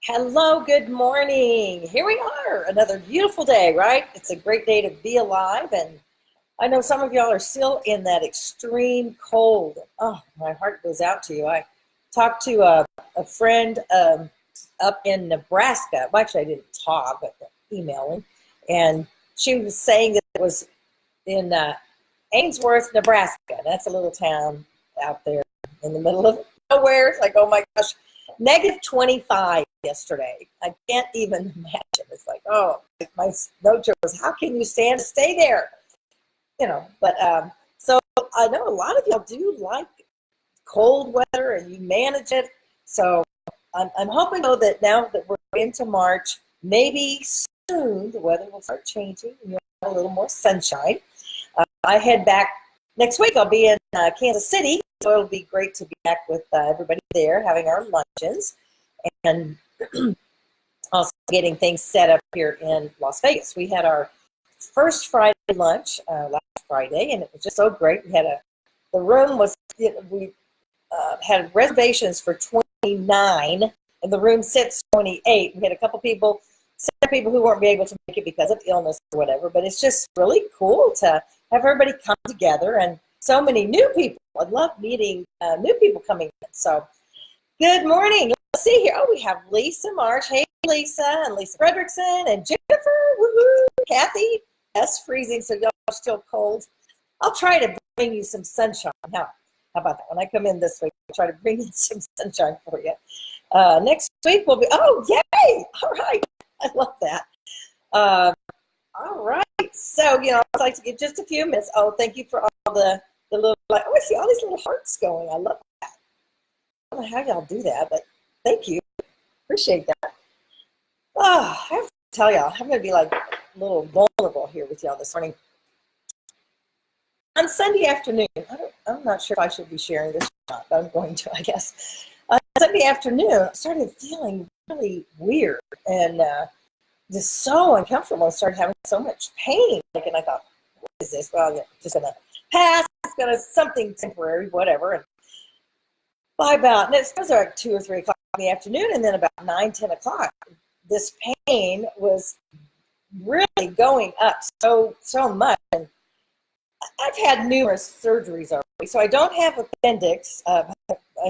Hello, good morning. Here we are, another beautiful day, right? It's a great day to be alive, and I know some of y'all are still in that extreme cold. Oh, my heart goes out to you. I talked to a friend up in Nebraska. Well, actually, I didn't talk, but emailing, and she was saying that it was in Ainsworth, Nebraska. That's a little town out there in the middle of nowhere. It's like, oh my gosh, negative 25 yesterday. I can't even imagine. It's like, oh, my note was, how can you stand to stay there? You know, but so I know a lot of y'all do like cold weather and you manage it. So I'm hoping though that now that we're into March, maybe soon the weather will start changing and you'll have a little more sunshine. I head back next week. I'll be in Kansas City, so it'll be great to be back with everybody there having our luncheons and also getting things set up here in Las Vegas. We had our first Friday lunch last Friday, and it was just so great. We had the room was, we had reservations for 29, and the room sits 28. We had a couple people, some people who weren't able to make it because of illness or whatever, but it's just really cool to have everybody come together and so many new people. I love meeting new people coming in. So good morning. Let's see here. Oh, we have Lisa March. Hey, Lisa, and Lisa Fredrickson, and Jennifer. Woohoo! Kathy. Yes, freezing, so y'all are still cold. I'll try to bring you some sunshine. How about that? When I come in this week, I'll try to bring in some sunshine for you. Next week will be, oh, yay! All right. I love that. All right. So, I'd like to give just a few minutes. Oh, thank you for all the little, I see all these little hearts going. I love that. I don't know how y'all do that, but thank you. Appreciate that. Oh, I have to tell y'all, I'm going to be like a little vulnerable here with y'all this morning. On Sunday afternoon, I'm not sure if I should be sharing this or not, but I'm going to, I guess. On Sunday afternoon, I started feeling really weird and just so uncomfortable. I started having so much pain. And I thought, what is this? Well, it's just going to pass. It's going to something temporary, whatever. And by about, and it was like 2 or 3 o'clock in the afternoon, and then about 9, 10 o'clock, this pain was really going up so much. And I've had numerous surgeries already, so I don't have appendix. I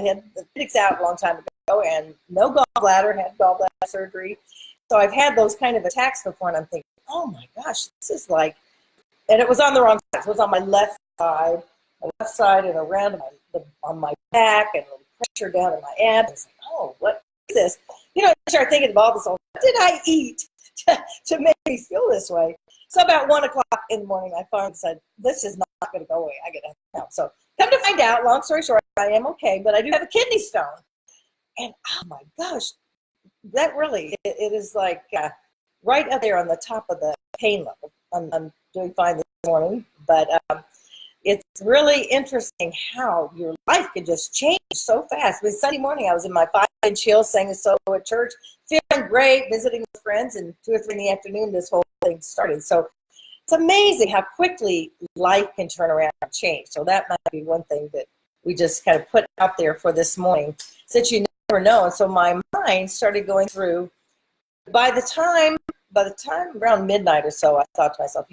had the appendix out a long time ago, and no gallbladder, had gallbladder surgery. So I've had those kind of attacks before, and I'm thinking, oh my gosh, this is like, and it was on the wrong side. It was on my left side and around on my back, and pressure down in my abs. I was like, oh, what is this? I started thinking of all this, what did I eat to make me feel this way? So about 1 o'clock in the morning, I finally said, this is not going to go away. I got to have help. So come to find out, long story short, I am okay, but I do have a kidney stone. And oh my gosh, that really, it is like right up there on the top of the pain level. I'm doing fine this morning, but it's really interesting how your life can just change so fast. But Sunday morning, I was in my 5-inch heels, sang a solo at church, feeling great, visiting with friends, and 2 or 3 in the afternoon, this whole thing started. So it's amazing how quickly life can turn around and change. So that might be one thing that we just kind of put out there for this morning, since you never know. And so my mind started going through. By the time around midnight or so, I thought to myself,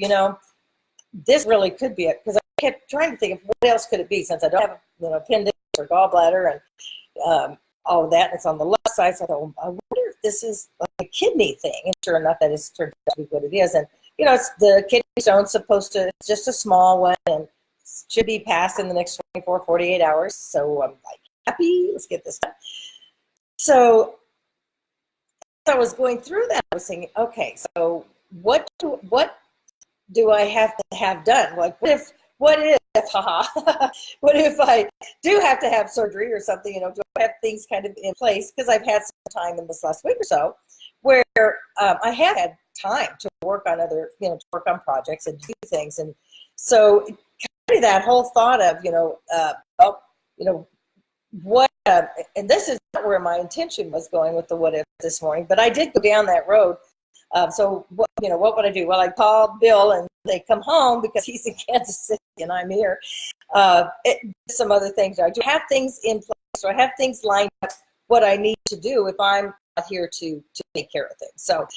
this really could be it, because I kept trying to think of what else could it be, since I don't have appendix or gallbladder and all of that, and it's on the left side. So I thought, I wonder if this is like a kidney thing. And sure enough, that is turned out to be what it is. And it's the kidney stone's it's just a small one, and should be passed in the next 24, 48 hours. So I'm like, happy, let's get this done. So as I was going through that, I was thinking, okay, so what do I have to have done? Like, what if I do have to have surgery or something? Do I have things kind of in place? Because I've had some time in this last week or so where I have had time to work on other, to work on projects and do things. And so kind of that whole thought of, what, and this is not where my intention was going with the what if this morning, but I did go down that road. So what would I do? Well, I called Bill, and they come home because he's in Kansas City and I'm here. Some other things. I do have things in place, so I have things lined up, what I need to do if I'm not here to take care of things? So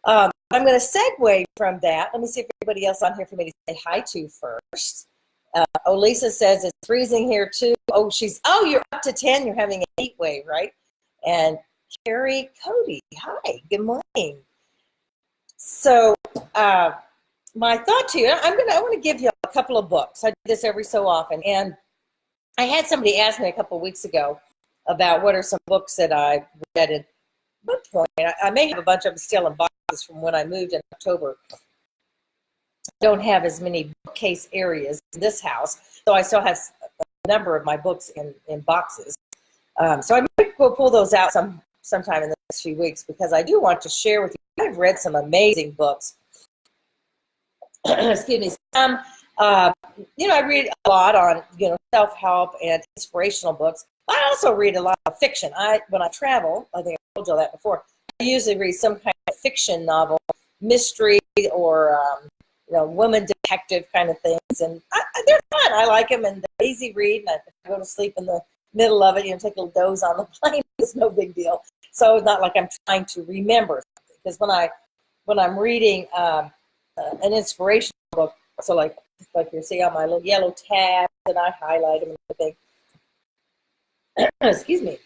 I'm going to segue from that. Let me see if anybody else on here for me to say hi to first. Lisa says it's freezing here too. You're up to 10. You're having a heat wave, right? And Carrie Cody, hi, good morning. So my thought to you, I want to give you a couple of books. I do this every so often, and I had somebody ask me a couple of weeks ago about what are some books that I read at one point. I may have a bunch of them still in boxes from when I moved in October. I don't have as many bookcase areas in this house, so I still have a number of my books in boxes. So I might go pull those out sometime in the next few weeks, because I do want to share with you. I've read some amazing books. Excuse me. Some, I read a lot on, self-help and inspirational books. I also read a lot of fiction. When I travel, I think I told you that before, I usually read some kind of fiction novel, mystery, or woman detective kind of things, and they're fun. I like them, and they're easy read. And I go to sleep in the middle of it, take a little doze on the plane. It's no big deal. So it's not like I'm trying to remember something, because when I'm reading an inspirational book, so like you see on my little yellow tab, and I highlight them and everything. Excuse me.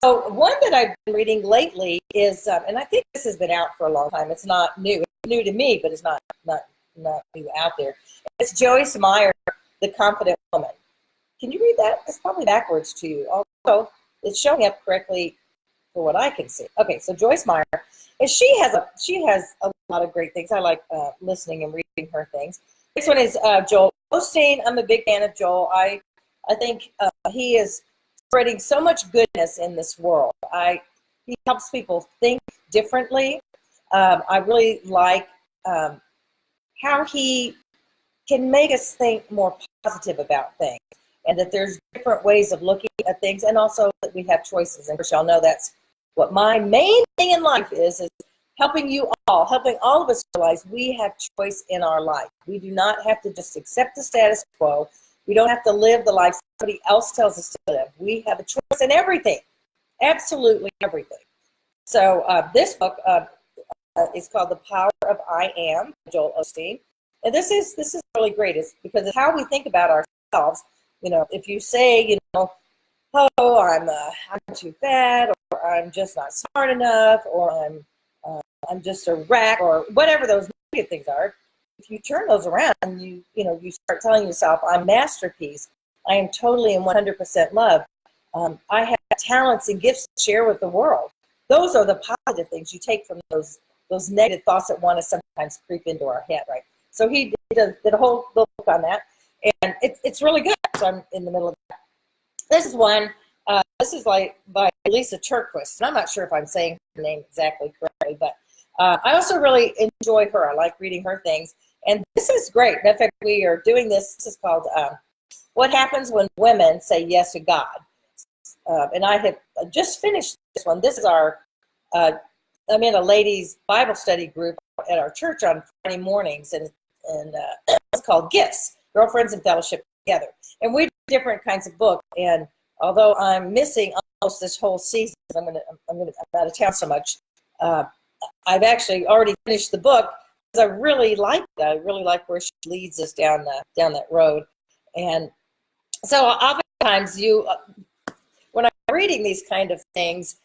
So one that I've been reading lately is, and I think this has been out for a long time. It's not new. It's new to me, but it's not new out there. It's Joyce Meyer, The Confident Woman. Can you read that? It's probably backwards to you. Also, it's showing up correctly for what I can see. Okay, so Joyce Meyer, and she has a lot of great things. I like listening and reading her things. This one is Joel Osteen. I'm a big fan of Joel. I think he is spreading so much goodness in this world. He helps people think differently. I really like how he can make us think more positive about things, and that there's different ways of looking at things, and also that we have choices. And of course, y'all know that's what my main thing in life is helping all of us realize we have choice in our life. We do not have to just accept the status quo. We don't have to live the life somebody else tells us to live. We have a choice in everything, absolutely everything. So this book is called The Power of I Am, Joel Osteen. And this is really great. It's because it's how we think about ourselves. If you say, I'm too fat, or I'm just not smart enough, or I'm just a wreck, or whatever those negative things are. If you turn those around and you start telling yourself, I'm a masterpiece, I am totally and 100% loved, I have talents and gifts to share with the world. Those are the positive things you take from those negative thoughts that want to sometimes creep into our head, right? So he did a whole book on that, and it's really good. So I'm in the middle of that. This is one. This is like by Lisa Turquist, and I'm not sure if I'm saying her name exactly correctly, but I also really enjoy her. I like reading her things, and this is great. In fact, we are doing this. This is called What Happens When Women Say Yes to God. And I have just finished this one. This is I'm in a ladies' Bible study group at our church on Friday mornings, and it's called Gifts, Girlfriends in Fellowship Together. And we do different kinds of books, and although I'm missing almost this whole season, I'm out of town so much, I've actually already finished the book because I really like it. I really like where she leads us down that road. And so oftentimes when I'm reading these kind of things,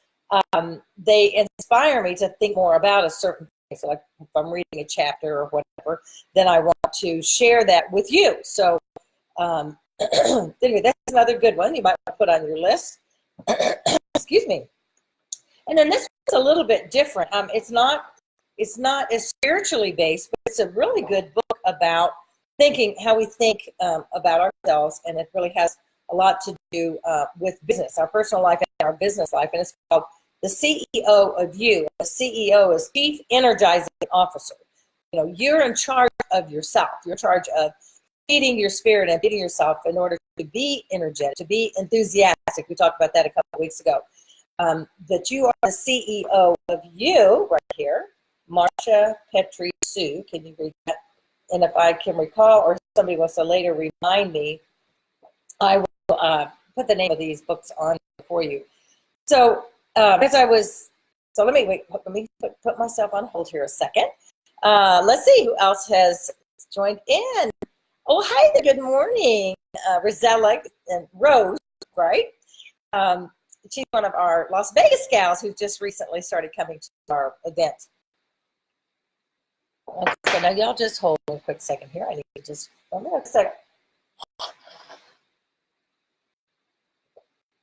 they inspire me to think more about a certain thing. So like if I'm reading a chapter or whatever, then I want to share that with you. So anyway, that's another good one you might want to put on your list. Excuse me. And then this one's a little bit different. It's not as spiritually based, but it's a really good book about thinking, how we think about ourselves, and it really has a lot to do with business, our personal life and our business life. And it's called The CEO of You. The CEO is Chief Energizing Officer. You're in charge of yourself. You're in charge of feeding your spirit and feeding yourself in order to be energetic, to be enthusiastic. We talked about that a couple of weeks ago. That you are the CEO of you, right here. Marcia Petrie Sue. Can you read that? And if I can recall, or somebody wants to later remind me, I will put the name of these books on for you. So as I was, so let me put myself on hold here a second. Let's see who else has joined in. Oh, hi there. Good morning, Rosella and Rose, right? She's one of our Las Vegas gals who just recently started coming to our event. Okay, so now y'all just hold a quick second here. I need to just, hold on a second.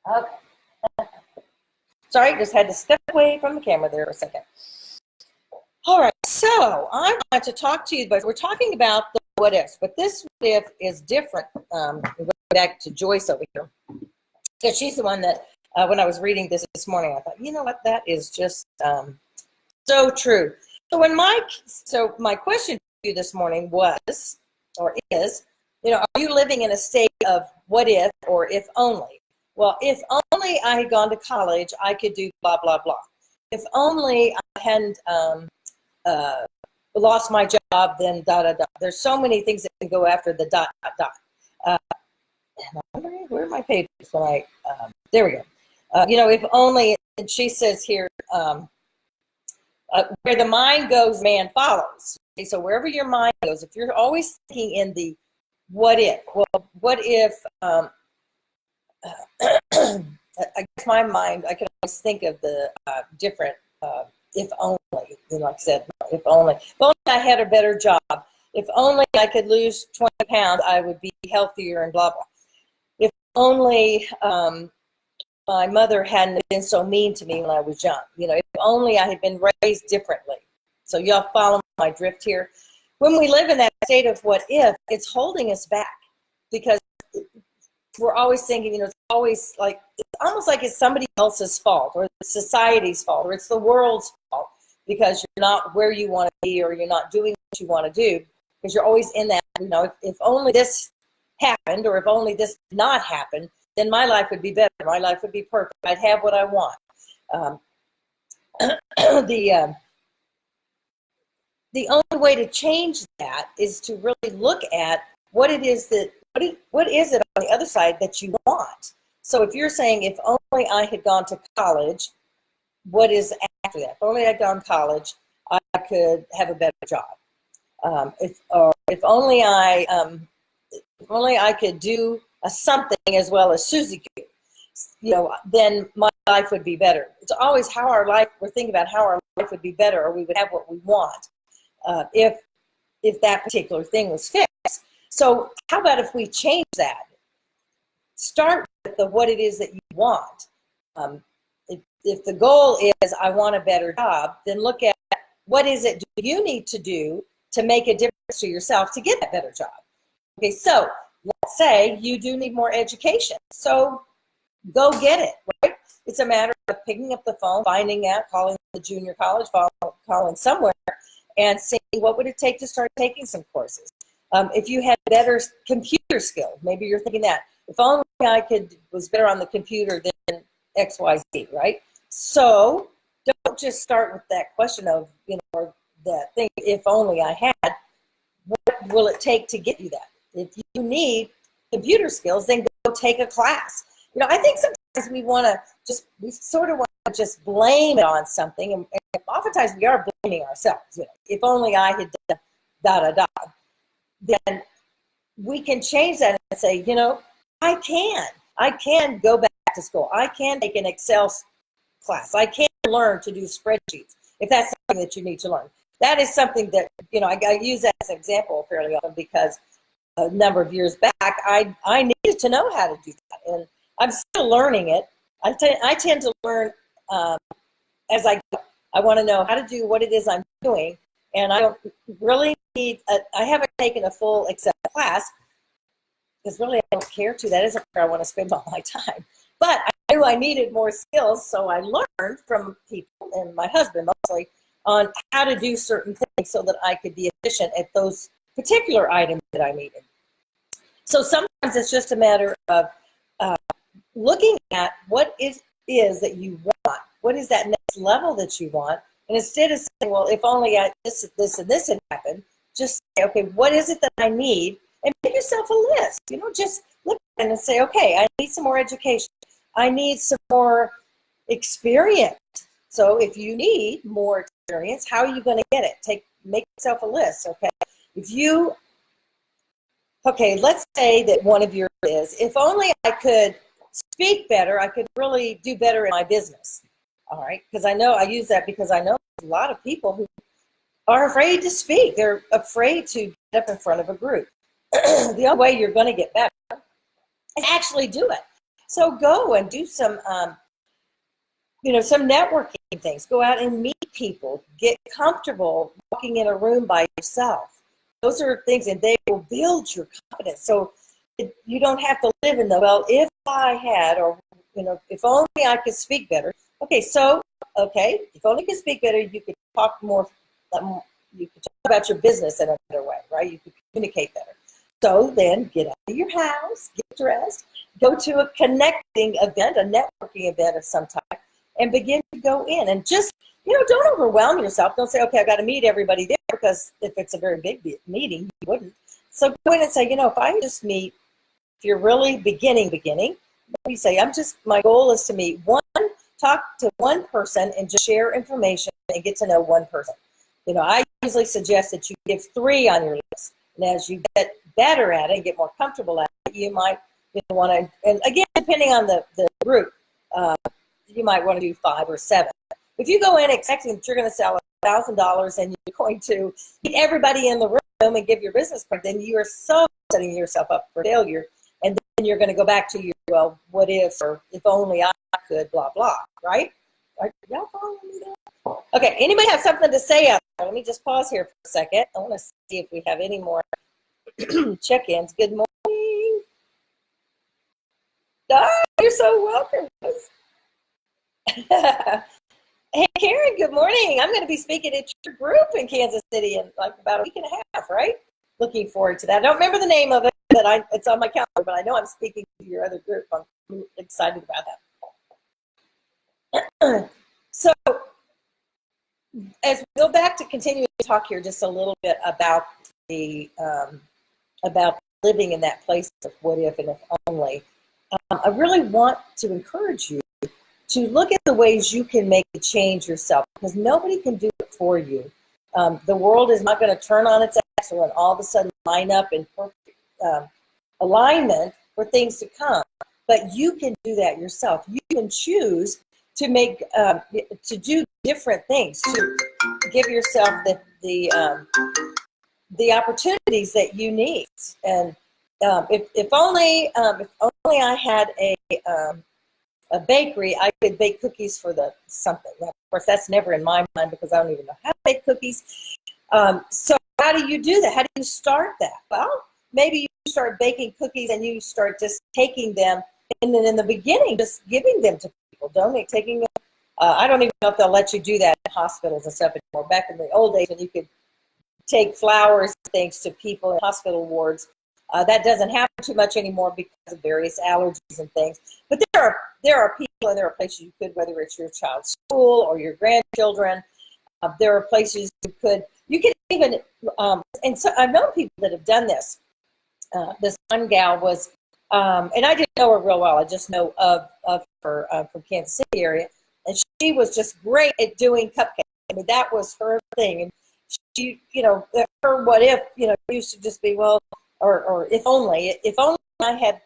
Okay. Sorry, just had to step away from the camera there for a second. All right, so I want to talk to you, but we're talking about the what ifs, but this what if is different. Going back to Joyce over here, because she's the one that, when I was reading this morning, I thought, you know what, that is just so true. So my question to you this morning was, or is, are you living in a state of what if or if only? Well, if only I had gone to college, I could do blah, blah, blah. If only I hadn't lost my job, then da, da, da. There's so many things that can go after the dot, dot, dot. And I'm wondering, where are my pages? When there we go. If only, and she says here, where the mind goes, man follows. Okay, so wherever your mind goes, if you're always thinking in the what if, well, what if, I guess my mind, I can always think of the different, if only, like I said, if only I had a better job, if only I could lose 20 pounds, I would be healthier and blah, blah. If only my mother hadn't been so mean to me when I was young, if only I had been raised differently. So y'all follow my drift here. When we live in that state of what if, it's holding us back because we're always thinking, it's always like, it's almost like it's somebody else's fault or society's fault or it's the world's fault because you're not where you want to be or you're not doing what you want to do because you're always in that, if only this happened or if only this did not happen, then my life would be better. My life would be perfect. I'd have what I want. The only way to change that is to really look at what it is that, what is it on the other side that you want? So if you're saying, if only I had gone to college, what is after that? If only I'd gone to college, I could have a better job. If only I could do something as well as Susie could, then my life would be better. It's always we're thinking about how our life would be better or we would have what we want if that particular thing was fixed. So how about if we change that? Start with what it is that you want. If the goal is I want a better job, then look at what is it you need to do to make a difference to yourself to get that better job. Okay, so let's say you do need more education. So go get it, right? It's a matter of picking up the phone, finding out, calling the junior college, calling somewhere, and seeing what would it take to start taking some courses. If you had better computer skills, maybe you're thinking that. If only I was better on the computer than XYZ, right? So don't just start with that question of, or that thing, if only I had, what will it take to get you that? If you need computer skills, then go take a class. I think sometimes we sort of want to just blame it on something, and oftentimes we are blaming ourselves. If only I had done da da da, then we can change that and say, I can go back to school. I can take an Excel class. I can learn to do spreadsheets if that's something that you need to learn. That is something that, I use that as an example fairly often because a number of years back, I needed to know how to do that. And I'm still learning it. I tend to learn as I go. I want to know how to do what it is I'm doing. And I don't really I haven't taken a full Excel class because really I don't care to. That isn't where I want to spend all my time. But I knew I needed more skills, so I learned from people, and my husband mostly, on how to do certain things so that I could be efficient at those particular items that I needed. So sometimes it's just a matter of looking at what it is that you want. What is that next level that you want? And instead of saying, well, if only this, and this had happened, just say, okay, what is it that I need? And make yourself a list. Just look at it and say, okay, I need some more education. I need some more experience. So if you need more experience, how are you going to get it? Make yourself a list, okay? Let's say that one of yours is, if only I could speak better, I could really do better in my business. All right, because I use that because I know a lot of people who are afraid to speak. They're afraid to get up in front of a group. The only way you're going to get better is actually do it. So go and do some networking things. Go out and meet people. Get comfortable walking in a room by yourself. Those are things, and they will build your confidence. So you don't have to live in the, well, if I had, or, if only I could speak better. If only you could speak better, you could talk more, you could talk about your business in a better way, right? You could communicate better. So then get out of your house, get dressed, go to a connecting event, a networking event of some type, and begin to go in. And just, don't overwhelm yourself. Don't say, okay, I've got to meet everybody there, because if it's a very big meeting, you wouldn't. So go in and say, if I just meet, if you're really beginning, maybe say, my goal is to talk to one person and just share information and get to know one person. I usually suggest that you give 3 on your list. And as you get better at it and get more comfortable at it, you might want to, and again, depending on the group, you might want to do 5 or 7. If you go in expecting that you're going to sell $1,000 and you're going to meet everybody in the room and give your business card, then you are so setting yourself up for failure. And then you're going to go back to your, well, what if, or if only I could, blah, blah, right? Are y'all following me there? Okay, anybody have something to say out there? Let me just pause here for a second. I want to see if we have any more check-ins. Good morning. Oh, you're so welcome. Hey, Karen, good morning. I'm going to be speaking at your group in Kansas City in like about a week and a half, right? Looking forward to that. I don't remember the name of it, but it's on my calendar, but I know I'm speaking to your other group. I'm excited about that. So as we go back to continue to talk here just a little bit about about living in that place of what if and if only, I really want to encourage you to look at the ways you can make the change yourself, because nobody can do it for you. The world is not going to turn on its axle and all of a sudden line up in perfect alignment for things to come. But you can do that yourself. You can choose to make to do different things, to give yourself the opportunities that you need. And if only I had a bakery, I could bake cookies for something. Now, of course, that's never in my mind because I don't even know how to bake cookies. So how do you do that? How do you start that? Well, maybe you start baking cookies and you start just taking them, and then in the beginning, just giving them to people, taking them. I don't even know if they'll let you do that in hospitals and stuff anymore. Back in the old days when you could take flowers and things to people in hospital wards, that doesn't happen too much anymore because of various allergies and things. But there are people and there are places you could, whether it's your child's school or your grandchildren. There are places you could even, and so I've known people that have done this. This one gal was, and I didn't know her real well. I just know of her from Kansas City area, and she was just great at doing cupcakes. I mean, that was her thing. And she, her what if, used to just be, well, or if only I had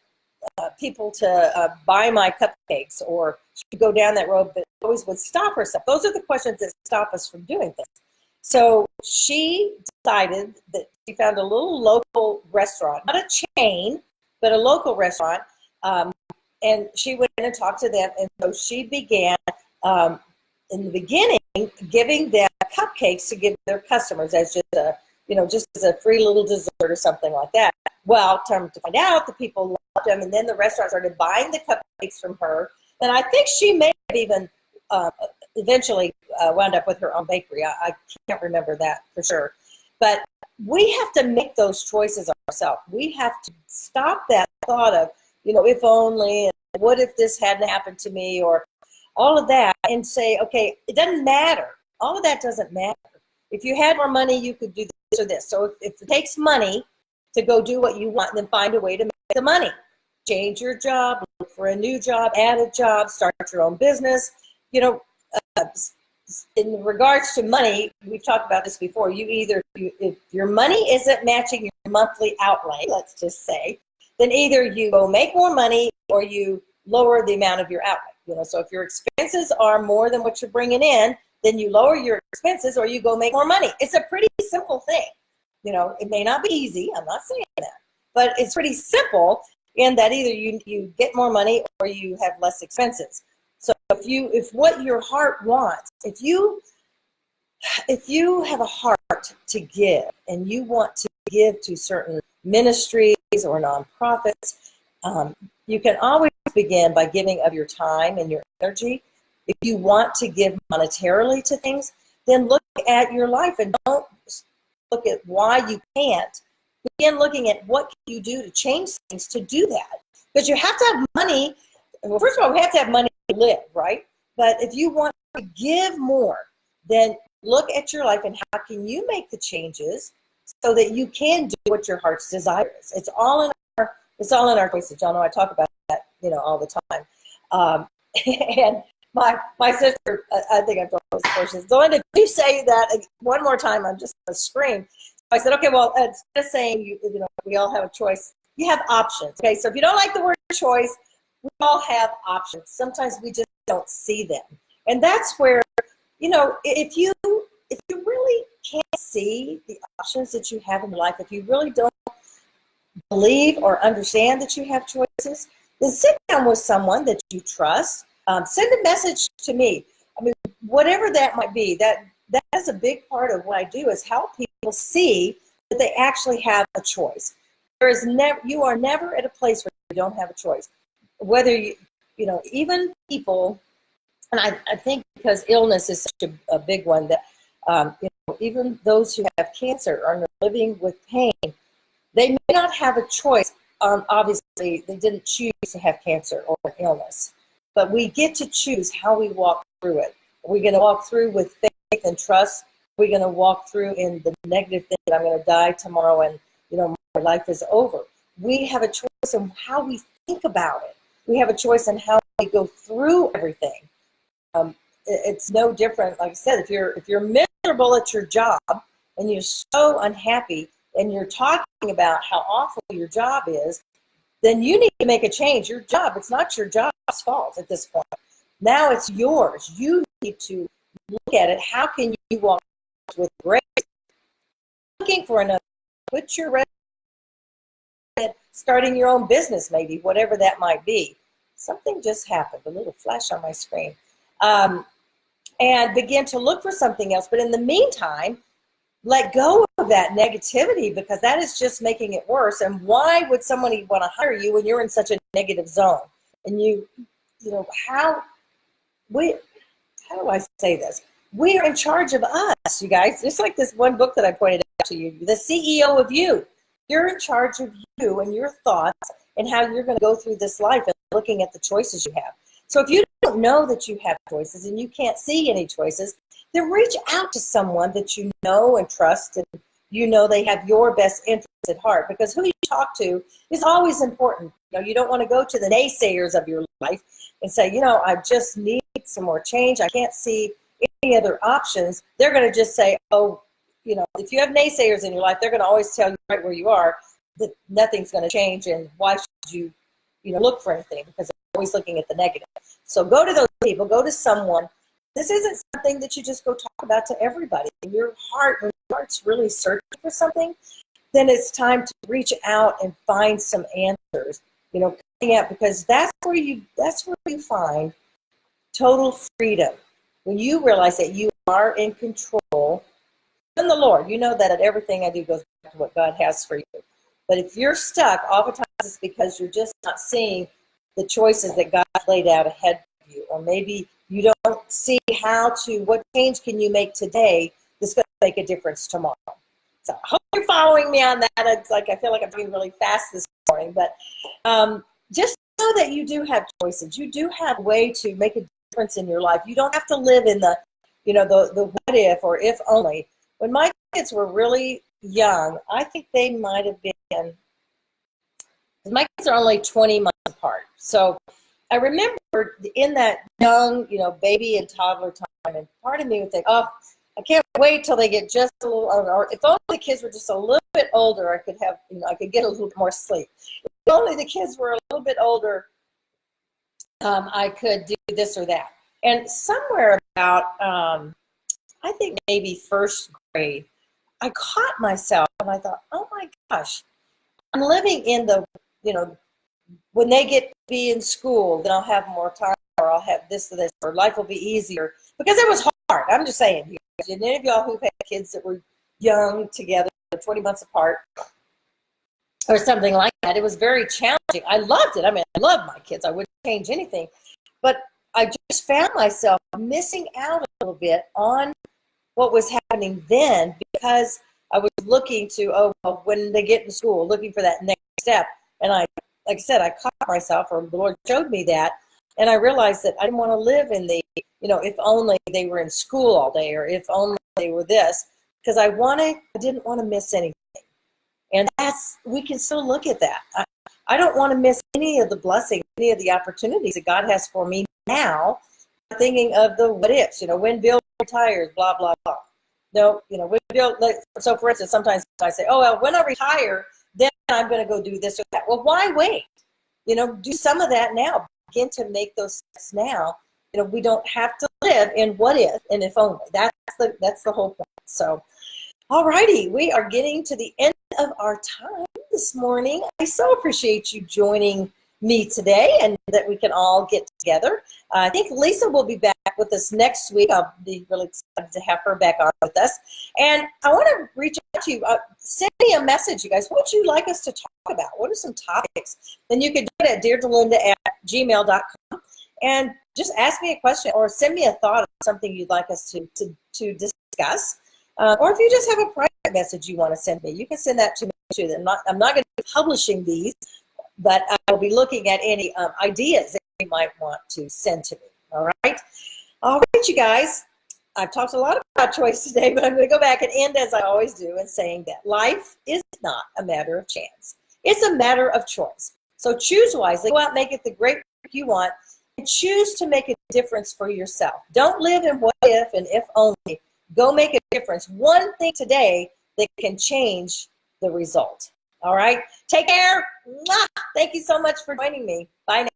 people to buy my cupcakes, or she would go down that road, but always would stop herself. Those are the questions that stop us from doing things. So she decided that she found a little local restaurant, not a chain, but a local restaurant, and she went in and talked to them. And so she began, in the beginning, giving them cupcakes to give their customers as just as a free little dessert or something like that. Well, to find out, the people loved them, and then the restaurant started buying the cupcakes from her. And I think she may have even eventually wound up with her own bakery. I can't remember that for sure. But we have to make those choices ourselves. We have to stop that thought of, if only, and what if this hadn't happened to me, or all of that, and say, okay, it doesn't matter. All of that doesn't matter. If you had more money, you could do this or this. So if it takes money to go do what you want, then find a way to make the money. Change your job, look for a new job, add a job, start your own business. you know, uh, in regards to money, we've talked about this before. If your money isn't matching your monthly outlay, let's just say, then either you go make more money or you lower the amount of your outlay. So if your expenses are more than what you're bringing in, then you lower your expenses or you go make more money. It's a pretty simple thing. It may not be easy. I'm not saying that, but it's pretty simple in that either you get more money or you have less expenses. So if what your heart wants, if you have a heart to give and you want to give to certain ministries or nonprofits, you can always begin by giving of your time and your energy. If you want to give monetarily to things, then look at your life and don't look at why you can't. Begin looking at what can you do to change things to do that. Because you have to have money. Well, first of all, we have to have money to live, right? But if you want to give more, then look at your life and how can you make the changes so that you can do what your heart's desire is. It's all in our choices. Y'all know I talk about that, all the time. And my sister, I think I've told this before, she says, Delinda, if you say that one more time, I'm just going to scream. So I said, okay, well, instead of saying, we all have a choice, you have options. Okay, so if you don't like the word choice, we all have options. Sometimes we just don't see them. And that's where, if you really can't see the options that you have in your life, if you really don't believe or understand that you have choices, then sit down with someone that you trust. Send a message to me. I mean, whatever that might be, that is a big part of what I do is help people see that they actually have a choice. You are never at a place where you don't have a choice. Whether even people, and I think because illness is such a big one that even those who have cancer are living with pain, they may not have a choice. Obviously, they didn't choose to have cancer or an illness, but we get to choose how we walk through it. Are we going to walk through with faith and trust? Are we going to walk through in the negative thing that I'm going to die tomorrow and my life is over? We have a choice in how we think about it. We have a choice in how we go through everything. It's no different. Like I said, if you're miserable at your job and you're so unhappy and you're talking about how awful your job is, then you need to make a change. Your job, it's not your job's fault at this point. Now it's yours. You need to look at it. How can you walk with grace? Looking for another. Put your starting your own business, maybe, whatever that might be. Something just happened, a little flash on my screen. And begin to look for something else. But in the meantime, let go of that negativity because that is just making it worse. And why would somebody want to hire you when you're in such a negative zone? And how do I say this? We are in charge of us, you guys. Just like this one book that I pointed out to you, the CEO of you. You're in charge of you and your thoughts and how you're going to go through this life and looking at the choices you have. So if you don't know that you have choices and you can't see any choices, then reach out to someone that you know and trust and they have your best interests at heart, because who you talk to is always important. You don't want to go to the naysayers of your life and say, I just need some more change. I can't see any other options. They're going to just say, if you have naysayers in your life, they're going to always tell you right where you are that nothing's going to change and why should you, look for anything, because they're always looking at the negative. So go to those people, go to someone. This isn't something that you just go talk about to everybody. When your heart's really searching for something, then it's time to reach out and find some answers, coming out, because that's where you find total freedom. When you realize that you are in control in the Lord, that everything I do goes back to what God has for you. But if you're stuck, oftentimes it's because you're just not seeing the choices that God laid out ahead of you. Or maybe you don't see what change can you make today that's going to make a difference tomorrow. So I hope you're following me on that. It's like I feel like I'm doing really fast this morning. But just know that you do have choices. You do have a way to make a difference in your life. You don't have to live in the what if or if only. When my kids were really young, I think they might have been, my kids are only 20 months apart. So I remember we're in that young, baby and toddler time, and part of me would think, oh, I can't wait till they get just a little, or if only the kids were just a little bit older, I could have, I could get a little bit more sleep. If only the kids were a little bit older, I could do this or that. And somewhere about, I think maybe first grade, I caught myself and I thought, oh my gosh, I'm living in the, when they get to be in school, then I'll have more time, or I'll have this or this, or life will be easier. Because it was hard. I'm just saying, any of y'all who've had kids that were young together, 20 months apart, or something like that, it was very challenging. I loved it. I mean, I love my kids. I wouldn't change anything. But I just found myself missing out a little bit on what was happening then, because I was looking to, when they get in school, looking for that next step. And like I said, I caught myself, or the Lord showed me that, and I realized that I didn't want to live in the, if only they were in school all day, or if only they were this, because I didn't want to miss anything. And we can still look at that. I don't want to miss any of the blessings, any of the opportunities that God has for me now, thinking of the what ifs, when Bill retires, blah, blah, blah. No, when Bill, so for instance, sometimes I say, oh, well, when I retire, then I'm going to go do this or that. Well, why wait? Do some of that now. Begin to make those steps now. We don't have to live in what if and if only. That's the whole point. So, all righty, we are getting to the end of our time this morning. I so appreciate you joining me today, and that we can all get together. I think Lisa will be back with us next week. I'll be really excited to have her back on with us. And I want to reach out to you. Send me a message, you guys. What would you like us to talk about? What are some topics? Then you can do it at deardelinda@gmail.com and just ask me a question, or send me a thought of something you'd like us to discuss. Or if you just have a private message you want to send me, you can send that to me too. I'm not going to be publishing these, but I will be looking at any ideas that you might want to send to me. All right? All right, you guys. I've talked a lot about choice today, but I'm going to go back and end as I always do in saying that life is not a matter of chance. It's a matter of choice. So choose wisely. Go out and make it the great work you want, and choose to make a difference for yourself. Don't live in what if and if only. Go make a difference. One thing today that can change the result. All right? Take care. Mwah! Thank you so much for joining me. Bye now.